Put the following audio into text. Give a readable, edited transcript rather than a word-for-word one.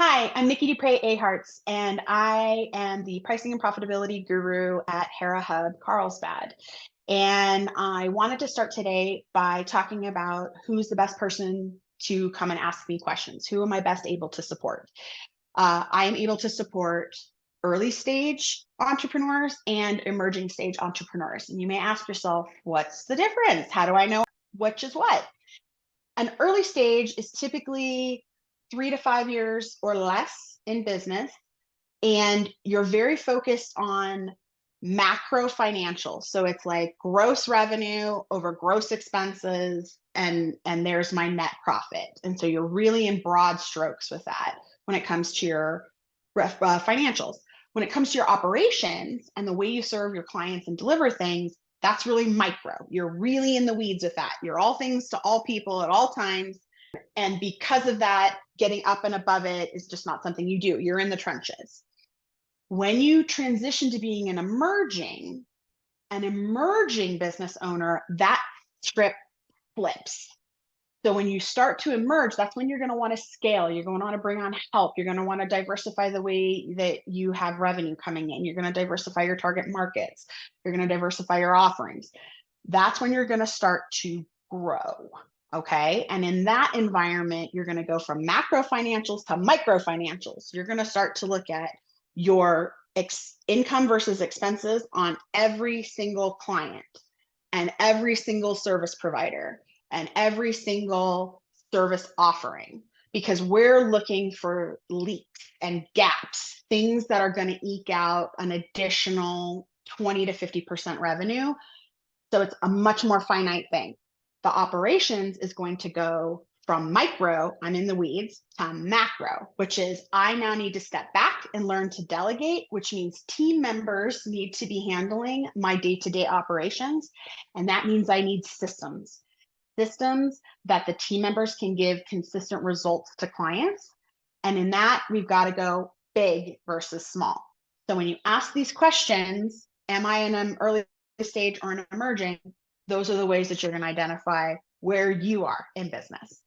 Hi, I'm Nikkie Achartz, and I am the Pricing and Profitability Guru at Hera Hub Carlsbad. And I wanted to start today by talking about who's the best person to come and ask me questions. Who am I best able to support? I am able to support early stage entrepreneurs and emerging stage entrepreneurs. And you may ask yourself, what's the difference? How do I know which is what? An early stage is typically 3 to 5 years or less in business, and you're very focused on macro financials. So it's like gross revenue over gross expenses, and there's my net profit. And so you're really in broad strokes with that when it comes to your financials. When it comes to your operations and the way you serve your clients and deliver things, that's really micro. You're really in the weeds with that. You're all things to all people at all times. And because of that, getting up and above it is just not something you do. You're in the trenches. When you transition to being an emerging business owner, that script flips. So when you start to emerge, that's when you're going to want to scale. You're going to want to bring on help. You're going to want to diversify the way that you have revenue coming in. You're going to diversify your target markets. You're going to diversify your offerings. That's when you're going to start to grow. Okay. And in that environment, you're going to go from macro financials to micro financials. You're going to start to look at your income versus expenses on every single client and every single service provider and every single service offering, because we're looking for leaks and gaps, things that are going to eke out an additional 20 to 50% revenue. So it's a much more finite thing. The operations is going to go from micro, I'm in the weeds, to macro, which is I now need to step back and learn to delegate, which means team members need to be handling my day-to-day operations. And that means I need systems that the team members can give consistent results to clients. And in that, we've got to go big versus small. So when you ask these questions, am I in an early stage or an emerging? Those are the ways that you're going to identify where you are in business.